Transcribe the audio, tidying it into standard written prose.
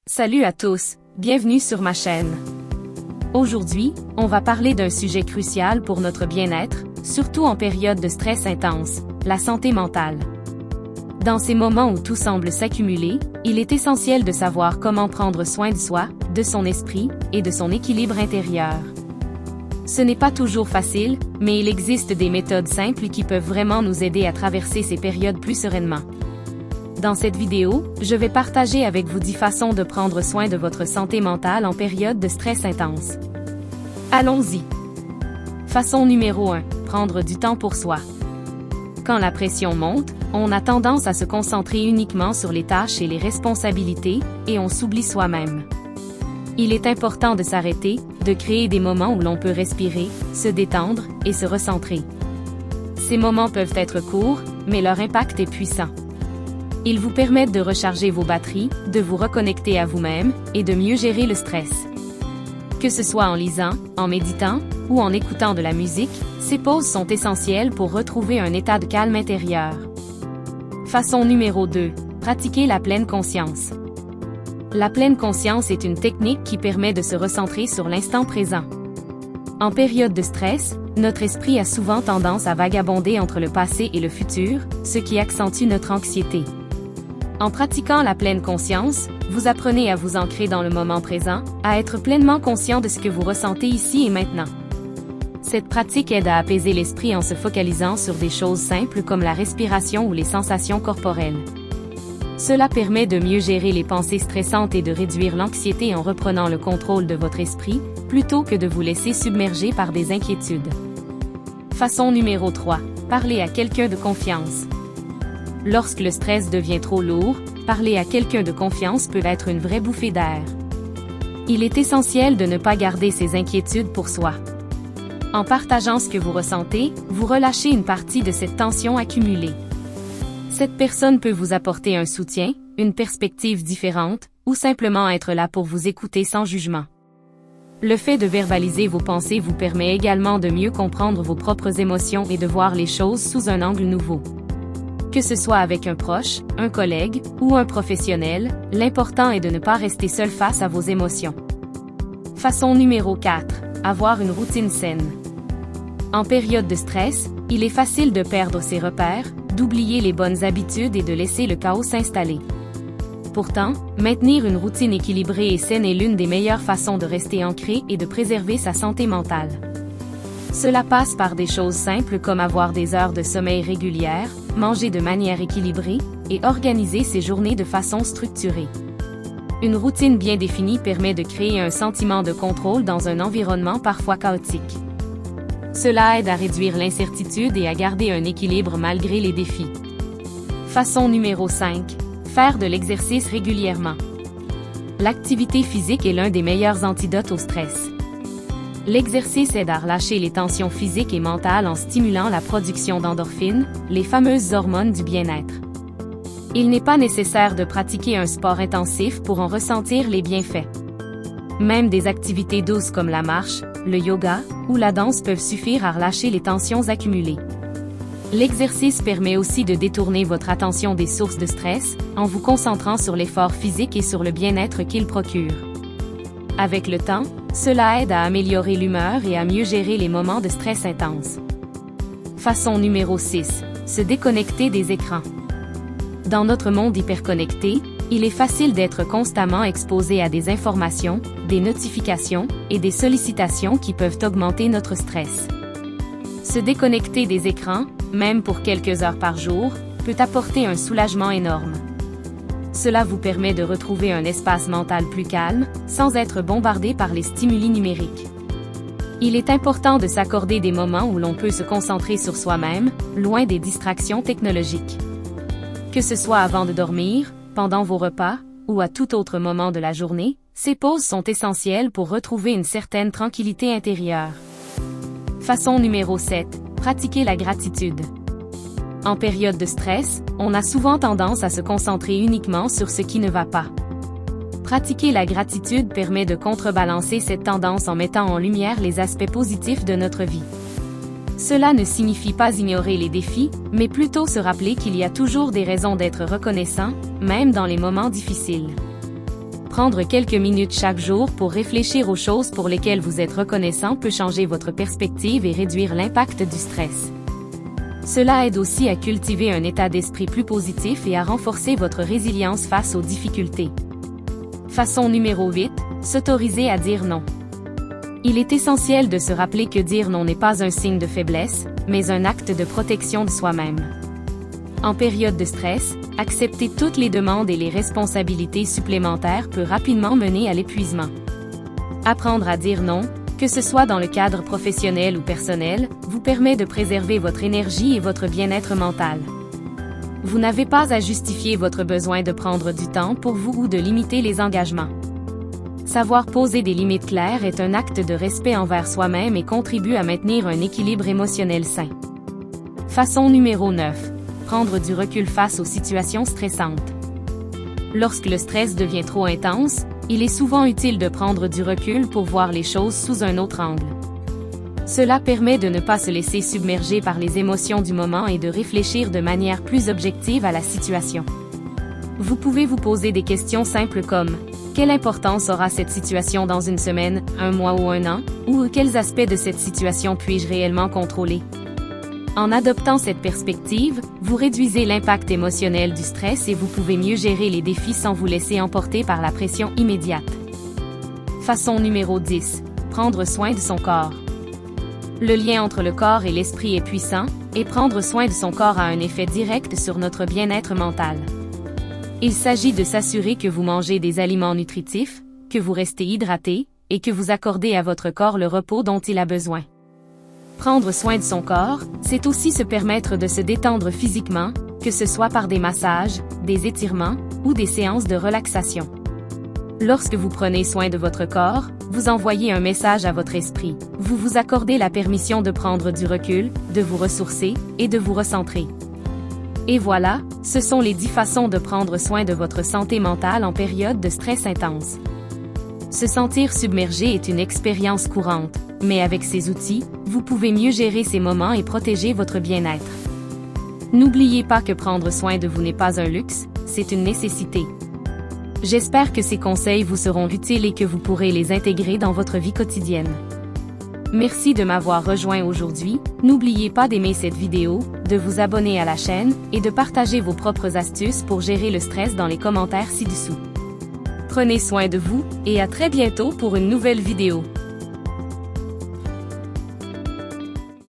Salut à tous, bienvenue sur ma chaîne. Aujourd'hui, on va parler d'un sujet crucial pour notre bien-être, surtout en période de stress intense, la santé mentale. Dans ces moments où tout semble s'accumuler, il est essentiel de savoir comment prendre soin de soi, de son esprit et de son équilibre intérieur. Ce n'est pas toujours facile, mais il existe des méthodes simples qui peuvent vraiment nous aider à traverser ces périodes plus sereinement. Dans cette vidéo, je vais partager avec vous 10 façons de prendre soin de votre santé mentale en période de stress intense. Allons-y! Façon numéro 1. Prendre du temps pour soi. Quand la pression monte, on a tendance à se concentrer uniquement sur les tâches et les responsabilités, et on s'oublie soi-même. Il est important de s'arrêter, de créer des moments où l'on peut respirer, se détendre et se recentrer. Ces moments peuvent être courts, mais leur impact est puissant. Ils vous permettent de recharger vos batteries, de vous reconnecter à vous-même et de mieux gérer le stress. Que ce soit en lisant, en méditant ou en écoutant de la musique, ces pauses sont essentielles pour retrouver un état de calme intérieur. Façon numéro 2. Pratiquer la pleine conscience. La pleine conscience est une technique qui permet de se recentrer sur l'instant présent. En période de stress, notre esprit a souvent tendance à vagabonder entre le passé et le futur, ce qui accentue notre anxiété. En pratiquant la pleine conscience, vous apprenez à vous ancrer dans le moment présent, à être pleinement conscient de ce que vous ressentez ici et maintenant. Cette pratique aide à apaiser l'esprit en se focalisant sur des choses simples comme la respiration ou les sensations corporelles. Cela permet de mieux gérer les pensées stressantes et de réduire l'anxiété en reprenant le contrôle de votre esprit, plutôt que de vous laisser submerger par des inquiétudes. Façon numéro 3. Parler à quelqu'un de confiance. Lorsque le stress devient trop lourd, parler à quelqu'un de confiance peut être une vraie bouffée d'air. Il est essentiel de ne pas garder ses inquiétudes pour soi. En partageant ce que vous ressentez, vous relâchez une partie de cette tension accumulée. Cette personne peut vous apporter un soutien, une perspective différente, ou simplement être là pour vous écouter sans jugement. Le fait de verbaliser vos pensées vous permet également de mieux comprendre vos propres émotions et de voir les choses sous un angle nouveau. Que ce soit avec un proche, un collègue ou un professionnel, l'important est de ne pas rester seul face à vos émotions. Façon numéro 4. Avoir une routine saine. En période de stress, il est facile de perdre ses repères, d'oublier les bonnes habitudes et de laisser le chaos s'installer. Pourtant, maintenir une routine équilibrée et saine est l'une des meilleures façons de rester ancré et de préserver sa santé mentale. Cela passe par des choses simples comme avoir des heures de sommeil régulières, manger de manière équilibrée, et organiser ses journées de façon structurée. Une routine bien définie permet de créer un sentiment de contrôle dans un environnement parfois chaotique. Cela aide à réduire l'incertitude et à garder un équilibre malgré les défis. Façon numéro 5. Faire de l'exercice régulièrement. L'activité physique est l'un des meilleurs antidotes au stress. L'exercice aide à relâcher les tensions physiques et mentales en stimulant la production d'endorphines, les fameuses hormones du bien-être. Il n'est pas nécessaire de pratiquer un sport intensif pour en ressentir les bienfaits. Même des activités douces comme la marche, le yoga ou la danse peuvent suffire à relâcher les tensions accumulées. L'exercice permet aussi de détourner votre attention des sources de stress, en vous concentrant sur l'effort physique et sur le bien-être qu'il procure. Avec le temps, cela aide à améliorer l'humeur et à mieux gérer les moments de stress intense. Façon numéro 6. Se déconnecter des écrans. Dans notre monde hyperconnecté, il est facile d'être constamment exposé à des informations, des notifications et des sollicitations qui peuvent augmenter notre stress. Se déconnecter des écrans, même pour quelques heures par jour, peut apporter un soulagement énorme. Cela vous permet de retrouver un espace mental plus calme, sans être bombardé par les stimuli numériques. Il est important de s'accorder des moments où l'on peut se concentrer sur soi-même, loin des distractions technologiques. Que ce soit avant de dormir, pendant vos repas, ou à tout autre moment de la journée, ces pauses sont essentielles pour retrouver une certaine tranquillité intérieure. Façon numéro 7. Pratiquer la gratitude. En période de stress, on a souvent tendance à se concentrer uniquement sur ce qui ne va pas. Pratiquer la gratitude permet de contrebalancer cette tendance en mettant en lumière les aspects positifs de notre vie. Cela ne signifie pas ignorer les défis, mais plutôt se rappeler qu'il y a toujours des raisons d'être reconnaissant, même dans les moments difficiles. Prendre quelques minutes chaque jour pour réfléchir aux choses pour lesquelles vous êtes reconnaissant peut changer votre perspective et réduire l'impact du stress. Cela aide aussi à cultiver un état d'esprit plus positif et à renforcer votre résilience face aux difficultés. Façon numéro 8, s'autoriser à dire non. Il est essentiel de se rappeler que dire non n'est pas un signe de faiblesse, mais un acte de protection de soi-même. En période de stress, accepter toutes les demandes et les responsabilités supplémentaires peut rapidement mener à l'épuisement. Apprendre à dire non, que ce soit dans le cadre professionnel ou personnel, vous permet de préserver votre énergie et votre bien-être mental. Vous n'avez pas à justifier votre besoin de prendre du temps pour vous ou de limiter les engagements. Savoir poser des limites claires est un acte de respect envers soi-même et contribue à maintenir un équilibre émotionnel sain. Façon numéro 9. Prendre du recul face aux situations stressantes. Lorsque le stress devient trop intense, il est souvent utile de prendre du recul pour voir les choses sous un autre angle. Cela permet de ne pas se laisser submerger par les émotions du moment et de réfléchir de manière plus objective à la situation. Vous pouvez vous poser des questions simples comme « Quelle importance aura cette situation dans une semaine, un mois ou un an ?» ou « Quels aspects de cette situation puis-je réellement contrôler ?» En adoptant cette perspective, vous réduisez l'impact émotionnel du stress et vous pouvez mieux gérer les défis sans vous laisser emporter par la pression immédiate. Façon numéro 10. Prendre soin de son corps. Le lien entre le corps et l'esprit est puissant, et prendre soin de son corps a un effet direct sur notre bien-être mental. Il s'agit de s'assurer que vous mangez des aliments nutritifs, que vous restez hydraté, et que vous accordez à votre corps le repos dont il a besoin. Prendre soin de son corps, c'est aussi se permettre de se détendre physiquement, que ce soit par des massages, des étirements, ou des séances de relaxation. Lorsque vous prenez soin de votre corps, vous envoyez un message à votre esprit. Vous vous accordez la permission de prendre du recul, de vous ressourcer, et de vous recentrer. Et voilà, ce sont les 10 façons de prendre soin de votre santé mentale en période de stress intense. Se sentir submergé est une expérience courante, mais avec ces outils, vous pouvez mieux gérer ces moments et protéger votre bien-être. N'oubliez pas que prendre soin de vous n'est pas un luxe, c'est une nécessité. J'espère que ces conseils vous seront utiles et que vous pourrez les intégrer dans votre vie quotidienne. Merci de m'avoir rejoint aujourd'hui, n'oubliez pas d'aimer cette vidéo, de vous abonner à la chaîne, et de partager vos propres astuces pour gérer le stress dans les commentaires ci-dessous. Prenez soin de vous, et à très bientôt pour une nouvelle vidéo.